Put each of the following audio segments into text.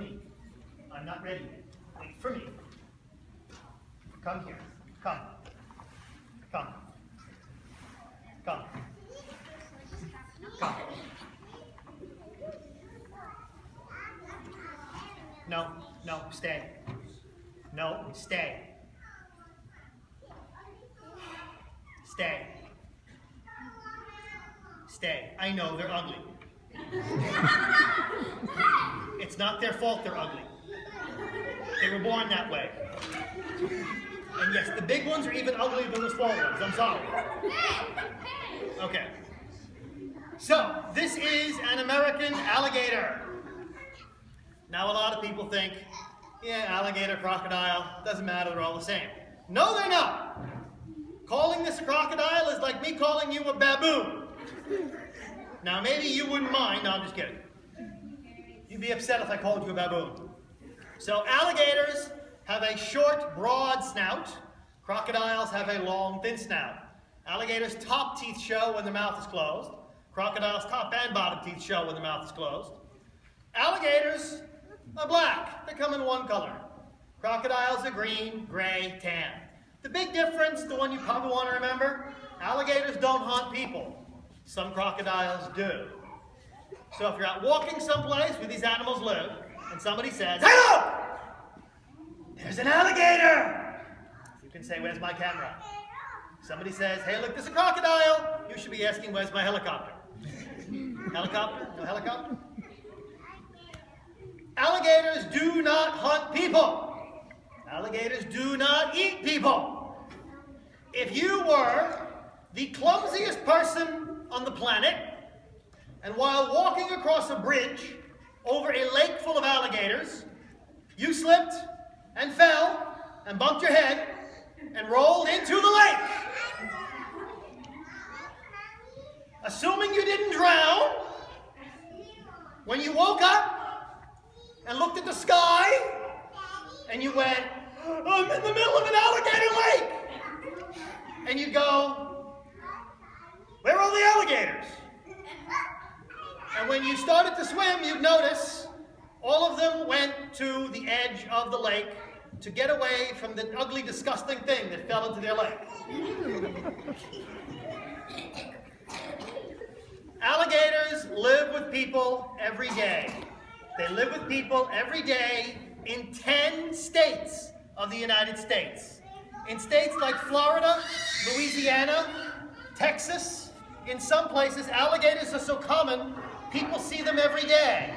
me. I'm not ready yet. Wait for me. Come here. Come. Come. Come. Come. No, no, stay. No, stay. Stay. Stay. I know they're ugly. It's not their fault they're ugly. They were born that way. And yes, the big ones are even uglier than the small ones. I'm sorry. Okay. So, this is an American alligator. Now, a lot of people think, yeah, alligator, crocodile, doesn't matter, they're all the same. No, they're not. Calling this a crocodile is like me calling you a baboon. Now, maybe you wouldn't mind. No, I'm just kidding. You'd be upset if I called you a baboon. So, alligators have a short, broad snout. Crocodiles have a long, thin snout. Alligators' top teeth show when their mouth is closed. Crocodiles' top and bottom teeth show when their mouth is closed. Alligators are black. They come in one color. Crocodiles are green, gray, tan. The big difference, the one you probably want to remember, alligators don't hunt people. Some crocodiles do. So if you're out walking someplace where these animals live, and somebody says, "Hey, look! There's an alligator!" You can say, "Where's my camera?" Somebody says, "Hey, look, there's a crocodile." You should be asking, "Where's my helicopter?" Helicopter? No helicopter? Alligators do not hunt people. Alligators do not eat people. If you were the clumsiest person on the planet, and while walking across a bridge over a lake full of alligators, you slipped and fell and bumped your head and rolled into the lake. Assuming you didn't drown, when you woke up and looked at the sky and you went, "I'm in the middle of an alligator lake," and you go, "Where are all the alligators?" And when you started to swim, you'd notice all of them went to the edge of the lake to get away from the ugly, disgusting thing that fell into their lake. Alligators live with people every day. They live with people every day in 10 states of the United States. In states like Florida, Louisiana, Texas, in some places, alligators are so common, people see them every day.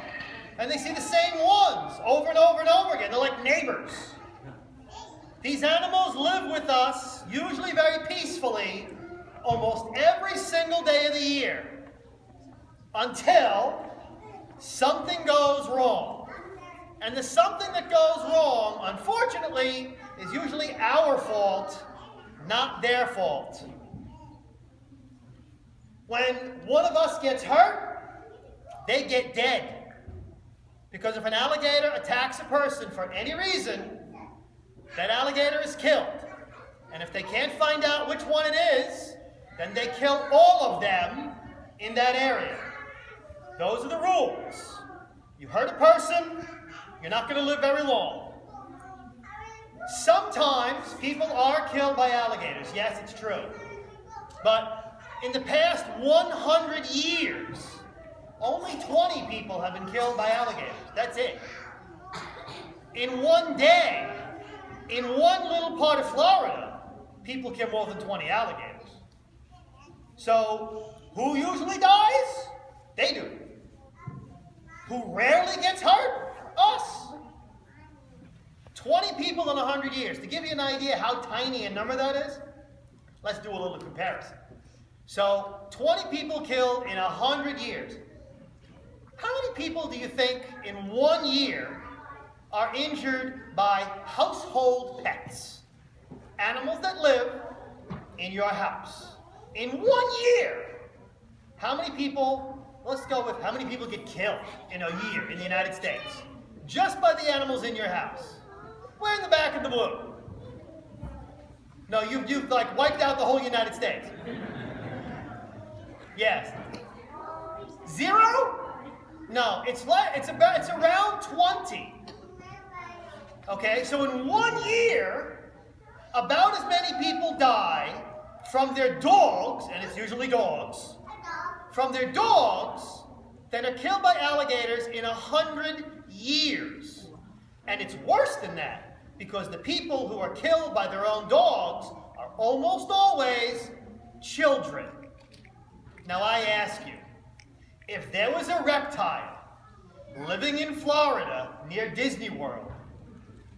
And they see the same ones over and over and over again. They're like neighbors. These animals live with us, usually very peacefully, almost every single day of the year, until something goes wrong. And the something that goes wrong, unfortunately, is usually our fault, not their fault. When one of us gets hurt, they get dead. Because if an alligator attacks a person for any reason, that alligator is killed. And if they can't find out which one it is, then they kill all of them in that area. Those are the rules. You hurt a person, you're not going to live very long. Sometimes people are killed by alligators. Yes, it's true. But in the past 100 years, only 20 people have been killed by alligators. That's it. In one day, in one little part of Florida, people kill more than 20 alligators. So, who usually dies? They do. Who rarely gets hurt? Us. 20 people in 100 years. To give you an idea how tiny a number that is, let's do a little comparison. So, 20 people killed in 100 years. How many people do you think in 1 year are injured by household pets? Animals that live in your house. In 1 year, how many people, let's go with how many people get killed in a year in the United States? Just by the animals in your house. Where in the back of the blue? No, you've like wiped out the whole United States. Yes. 0? No, it's around 20. Okay, so in 1 year, about as many people die from their dogs, and it's usually dogs, from their dogs that are killed by alligators in 100 years. And it's worse than that, because the people who are killed by their own dogs are almost always children. Now I ask you, if there was a reptile living in Florida near Disney World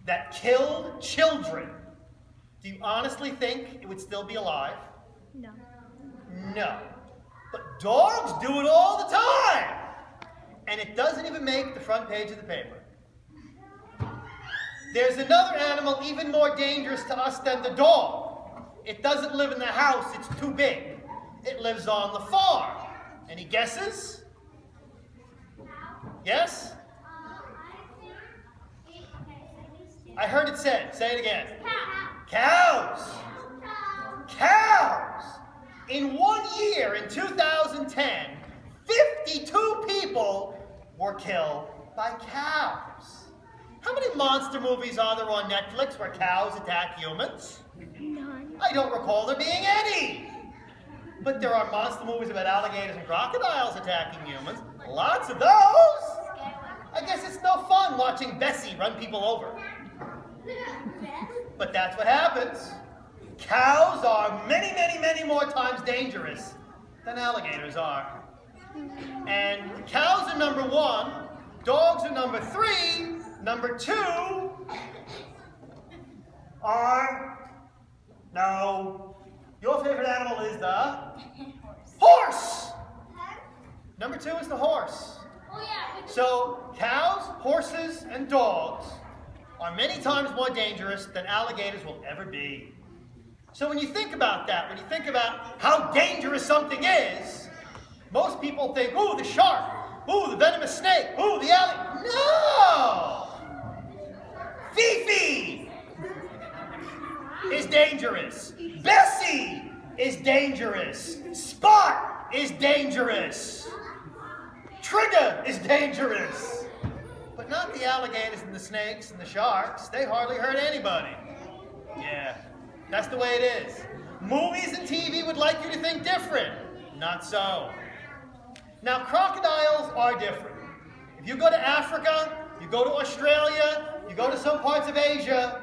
that killed children, do you honestly think it would still be alive? No. No. But dogs do it all the time! And it doesn't even make the front page of the paper. There's another animal even more dangerous to us than the dog. It doesn't live in the house, it's too big. It lives on the farm. Any guesses? Yes? I heard it said. Say it again. Cows. Cows. In 1 year, in 2010, 52 people were killed by cows. How many monster movies are there on Netflix where cows attack humans? None. I don't recall there being any. But there are monster movies about alligators and crocodiles attacking humans. Lots of those. I guess it's no fun watching Bessie run people over. But that's what happens. Cows are many, many, many more times dangerous than alligators are. And cows are number 1, dogs are number 3, number 2 are, no, your favorite animal is the horse. Number 2 is the horse. So cows, horses, and dogs are many times more dangerous than alligators will ever be. So when you think about that, when you think about how dangerous something is, most people think, ooh, the shark, ooh, the venomous snake, ooh, the alligator. No! Fifi is dangerous. Bessie is dangerous. Spot is dangerous. Trigger is dangerous. But not the alligators and the snakes and the sharks. They hardly hurt anybody. Yeah, that's the way it is. Movies and TV would like you to think different. Not so. Now, crocodiles are different. If you go to Africa, you go to Australia, you go to some parts of Asia,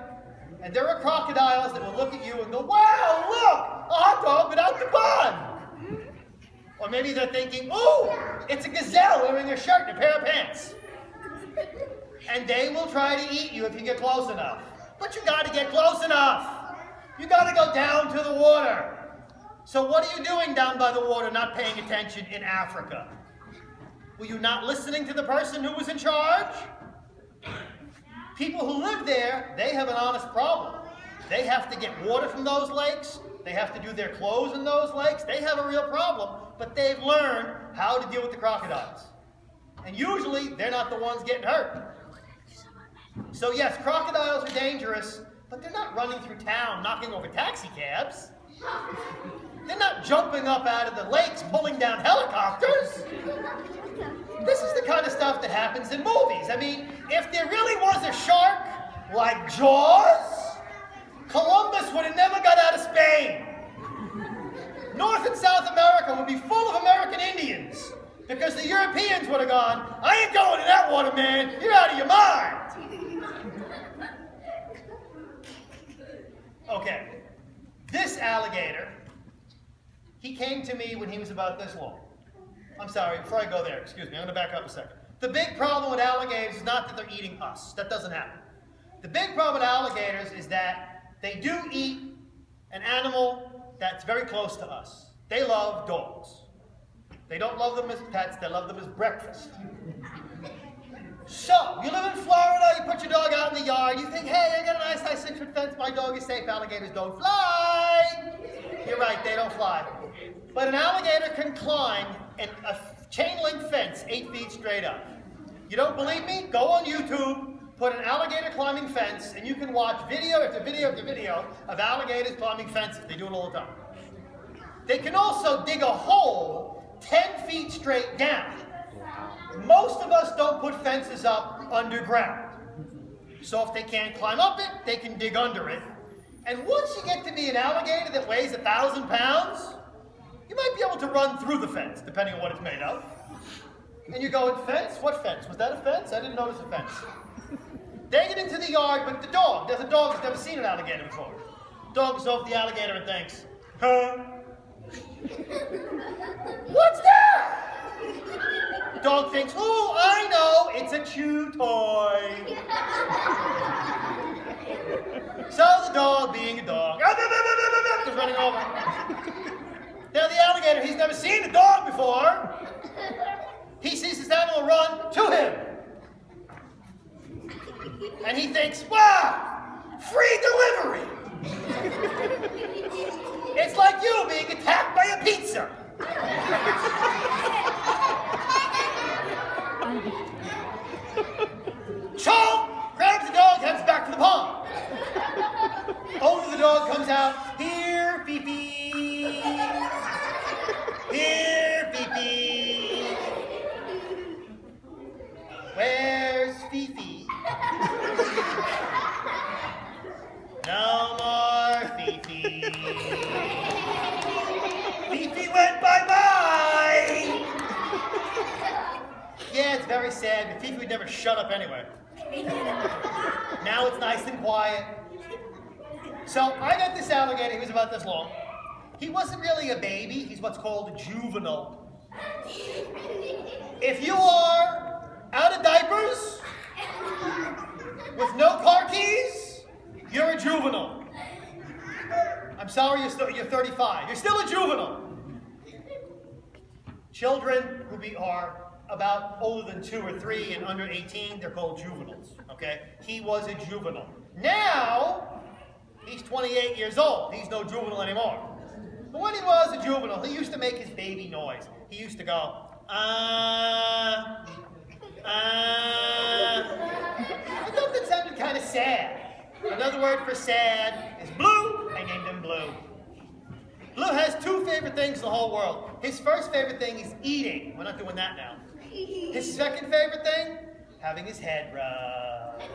and there are crocodiles that will look at you and go, wow, look, a hot dog without the bun. Or maybe they're thinking, ooh, it's a gazelle wearing a shirt and a pair of pants. And they will try to eat you if you get close enough. But you got to get close enough. You got to go down to the water. So what are you doing down by the water not paying attention in Africa? Were you not listening to the person who was in charge? People who live there, they have an honest problem. They have to get water from those lakes. They have to do their clothes in those lakes. They have a real problem, but they've learned how to deal with the crocodiles. And usually, they're not the ones getting hurt. So yes, crocodiles are dangerous, but they're not running through town knocking over taxi cabs. They're not jumping up out of the lakes pulling down helicopters. This is the kind of stuff that happens in movies. I mean, if there really was a shark like Jaws, Columbus would have never got out of Spain. North and South America would be full of American Indians because the Europeans would have gone, I ain't going in that water, man. You're out of your mind. Okay, this alligator, he came to me when he was about this long. I'm sorry, before I go there, excuse me, I'm going to back up a second. The big problem with alligators is not that they're eating us. That doesn't happen. The big problem with alligators is that they do eat an animal that's very close to us. They love dogs. They don't love them as pets, they love them as breakfast. So, you live in Florida, you put your dog out in the yard, you think, hey, I got a nice 6-foot fence, my dog is safe, alligators don't fly. You're right, they don't fly. But an alligator can climb a chain link fence 8 feet straight up. You don't believe me? Go on YouTube, put an alligator climbing fence, and you can watch video after video after video of alligators climbing fences. They do it all the time. They can also dig a hole 10 feet straight down. Most of us don't put fences up underground. So if they can't climb up it, they can dig under it. And once you get to be an alligator that weighs 1,000 pounds, you might be able to run through the fence, depending on what it's made of. And you're going, fence? What fence? Was that a fence? I didn't notice a fence. They get into the yard, but the dog has never seen an alligator before. Dog goes over to the alligator and thinks, huh? What's that? Dog thinks, oh, I know, it's a chew toy. So the dog, being a dog, is running over. Now the alligator, he's never seen a dog before. He sees this animal run to him. And he thinks, wow, free delivery. It's like you being attacked by a pizza. Chomp grabs the dog, heads back to the pond. Owner of the dog comes out, here, Fifi. Here, Fifi. Where's Fifi? No more Fifi. Fifi went bye-bye. Yeah, it's very sad, but Fifi would never shut up anyway. Now it's nice and quiet. So I got this alligator, he was about this long. He wasn't really a baby, he's what's called a juvenile. If you are out of diapers, with no car keys, you're a juvenile. I'm sorry, you're 35. You're still a juvenile. Children who are about older than 2 or 3 and under 18, they're called juveniles, okay? He was a juvenile. Now, he's 28 years old. He's no juvenile anymore. But when he was a juvenile, he used to make his baby noise. He used to go, I thought that sounded kind of sad. Another word for sad is blue. I named him Blue. Blue has 2 favorite things in the whole world. His first favorite thing is eating. We're not doing that now. His second favorite thing, having his head rubbed.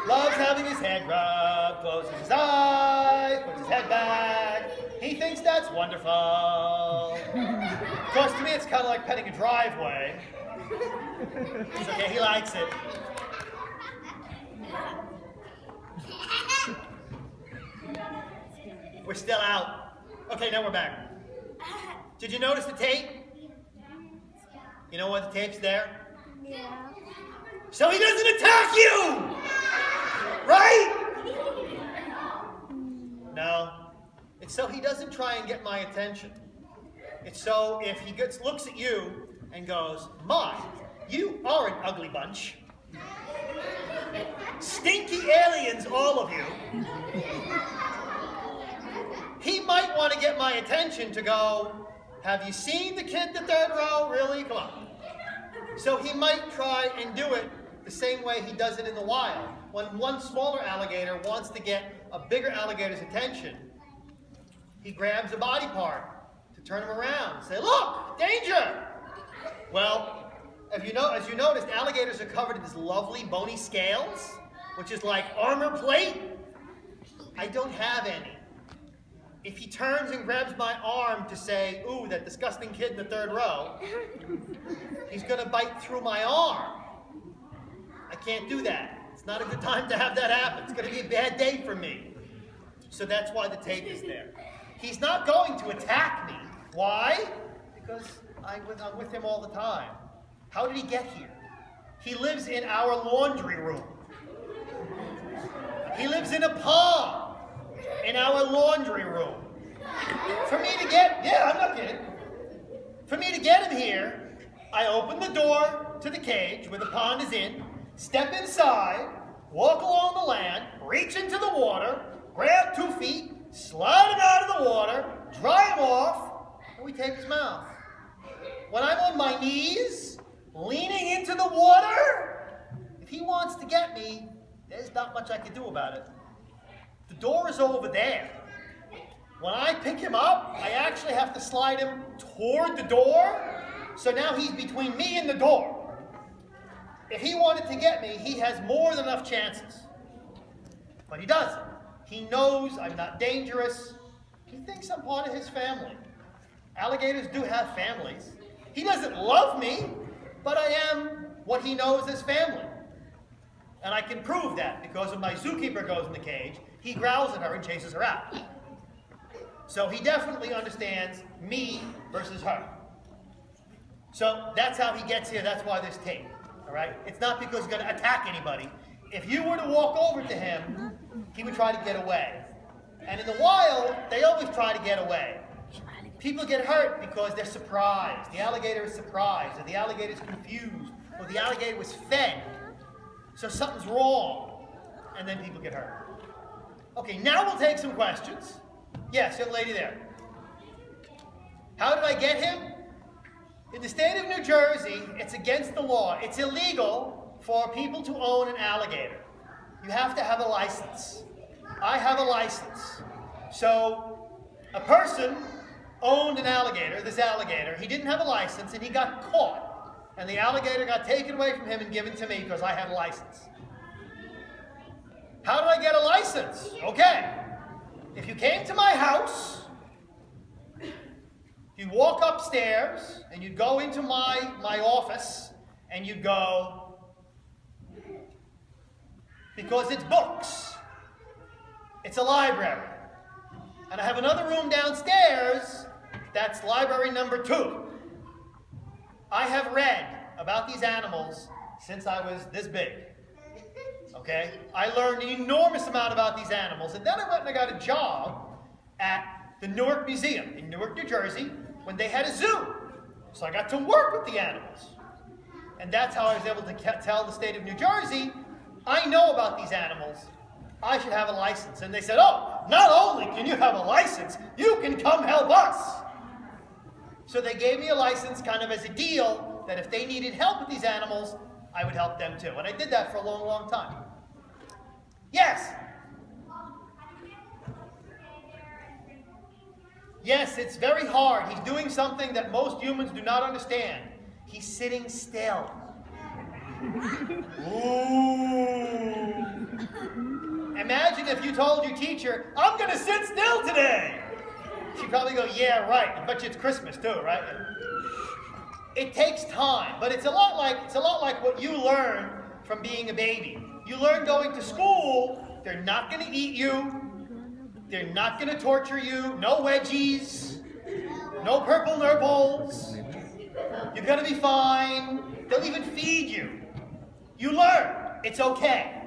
Loves having his head rubbed. Closes his eyes, puts his head back. He thinks that's wonderful. Of course, to me, it's kind of like petting a driveway. It's okay, he likes it. We're still out. Okay, now we're back. Did you notice the tape? You know why the tape's there? Yeah. So he doesn't attack you! Right? No. It's so he doesn't try and get my attention. It's so if he looks at you and goes, my, you are an ugly bunch. Stinky aliens, all of you. He might want to get my attention to go, have you seen the kid in the 3rd row? Really? Come on. So he might try and do it the same way he does it in the wild. When one smaller alligator wants to get a bigger alligator's attention, he grabs a body part to turn him around and say, look, danger! Well, as you noticed, alligators are covered in these lovely bony scales, which is like armor plate. I don't have any. If he turns and grabs my arm to say, ooh, that disgusting kid in the 3rd row, he's going to bite through my arm. I can't do that. It's not a good time to have that happen. It's going to be a bad day for me. So that's why the tape is there. He's not going to attack me. Why? Because I'm with him all the time. How did he get here? He lives in our laundry room. He lives in a pond in our laundry room. For me to get, I'm not kidding. For me to get him here, I open the door to the cage where the pond is in, step inside, walk along the land, reach into the water, grab 2 feet, slide him out of the water, dry him off, and we tape his mouth. When I'm on my knees, leaning into the water, if he wants to get me, there's not much I can do about it. The door is over there. When I pick him up, I actually have to slide him toward the door So now he's between me and the door. If he wanted to get me, he has more than enough chances. But he doesn't. He knows I'm not dangerous. He thinks I'm part of his family. Alligators do have families. He doesn't love me, but I am what he knows as family. And I can prove that because when my zookeeper goes in the cage, he growls at her and chases her out. So he definitely understands me versus her. So that's how he gets here. That's why there's tape. All right? It's not because he's going to attack anybody. If you were to walk over to him, he would try to get away. And in the wild, they always try to get away. People get hurt because they're surprised. The alligator is surprised, or the alligator is confused, or the alligator was fed. So something's wrong, and then people get hurt. Okay, now we'll take some questions. Yes, young lady there. How did I get him? In the state of New Jersey, it's against the law. It's illegal for people to own an alligator. You have to have a license. I have a license. So a person owned an alligator, this alligator. He didn't have a license, and he got caught. And the alligator got taken away from him and given to me because I had a license. How did I get a license? Okay. If you came to my house, you'd walk upstairs, and you'd go into my office, and you'd go, because it's books. It's a library. And I have another room downstairs, that's library number 2. I have read about these animals since I was this big. Okay? I learned an enormous amount about these animals, and then I went and I got a job at the Newark Museum in Newark, New Jersey, when they had a zoo. So I got to work with the animals. And that's how I was able to tell the state of New Jersey, I know about these animals, I should have a license. And they said, oh, not only can you have a license, you can come help us. So they gave me a license kind of as a deal that if they needed help with these animals, I would help them too. And I did that for a long, long time. Yes? Yes, it's very hard. He's doing something that most humans do not understand. He's sitting still. Ooh. Imagine if you told your teacher, I'm going to sit still today. She'd probably go, yeah, right. I bet you it's Christmas too, right? It takes time, but it's a lot like what you learn from being a baby. You learn going to school, they're not going to eat you. They're not going to torture you. No wedgies. No purple nurbles. You're going to be fine. They'll even feed you. You learn. It's okay.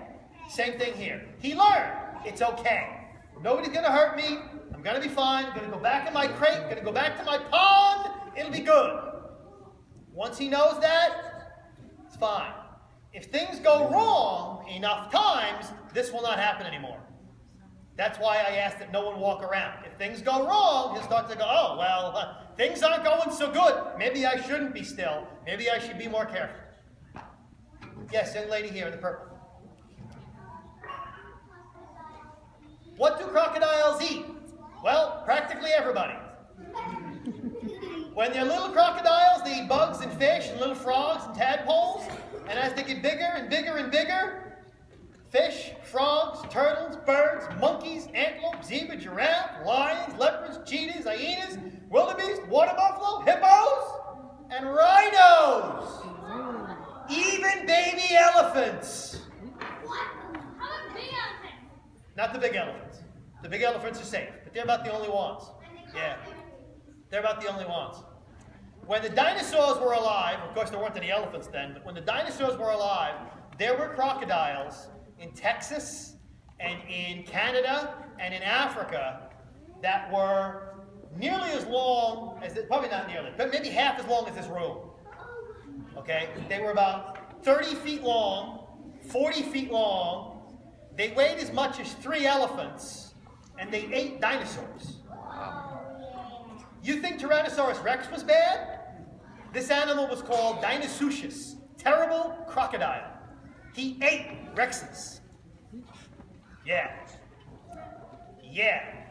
Same thing here. He learned. It's okay. Nobody's going to hurt me. I'm going to be fine. I'm going to go back in my crate. I'm going to go back to my pond. It'll be good. Once he knows that, it's fine. If things go wrong enough times, this will not happen anymore. That's why I ask that no one walk around. If things go wrong, he'll start to go, oh, well, things aren't going so good. Maybe I shouldn't be still. Maybe I should be more careful. Yes, young lady here in the purple. What do crocodiles eat? Well, practically everybody. When they're little crocodiles, they eat bugs and fish and little frogs and tadpoles. And as they get bigger and bigger and bigger, fish, frogs, turtles, birds, monkeys, antelope, zebra, giraffe, lions, leopards, cheetahs, hyenas, wildebeest, water buffalo, hippos, and rhinos. Even baby elephants. Not the big elephants. The big elephants are safe, but they're about the only ones. Yeah, they're about the only ones. When the dinosaurs were alive, of course there weren't any elephants then, but when the dinosaurs were alive, there were crocodiles in Texas and in Canada and in Africa that were nearly as long as, probably not nearly, but maybe half as long as this room. Okay? They were about 30 feet long, 40 feet long. They weighed as much as 3 elephants, and they ate dinosaurs. You think Tyrannosaurus Rex was bad? This animal was called Dinosuchus, terrible crocodile. He ate Rexes. Yeah. Yeah.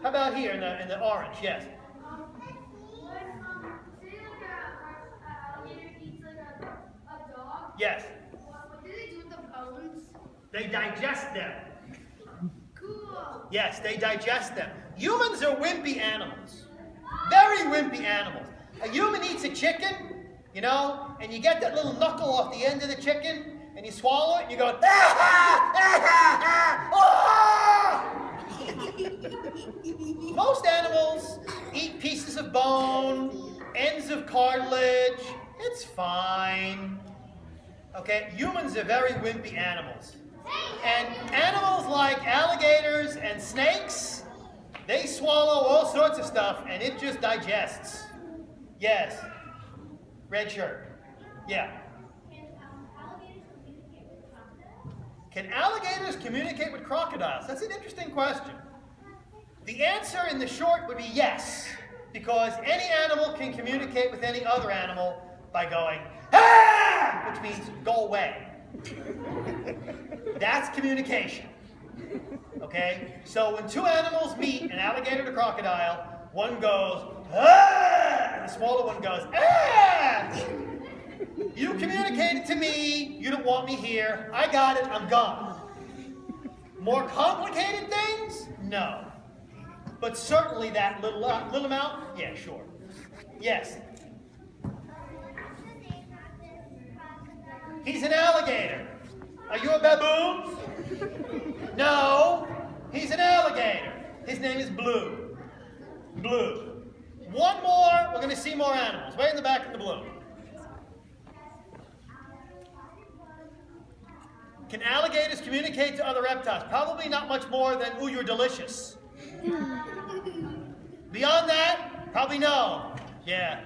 How about here in the orange? Yes. Yes. What do they do with the bones? They digest them. Cool. Yes, they digest them. Humans are wimpy animals. Very wimpy animals. A human eats a chicken, you know, and you get that little knuckle off the end of the chicken, and you swallow it, and you go, ah, ah, ah, ah. Most animals eat pieces of bone, ends of cartilage. It's fine. Okay, humans are very wimpy animals. And animals like alligators and snakes, they swallow all sorts of stuff and it just digests. Yes. Red shirt. Yeah. Can alligators communicate with crocodiles? That's an interesting question. The answer in the short would be yes, because any animal can communicate with any other animal by going, ah, which means go away. That's communication. Okay? So when two animals meet, an alligator and a crocodile, one goes, ah, and the smaller one goes, ah! You communicated to me, you don't want me here, I got it, I'm gone. More complicated things? No. But certainly that little amount? Yeah, sure. Yes. He's an alligator. Are you a baboon? No. He's an alligator. His name is Blue. Blue. One more. We're going to see more animals. Way in the back of the blue. Can alligators communicate to other reptiles? Probably not much more than, ooh, you're delicious. Beyond that, probably no. Yeah.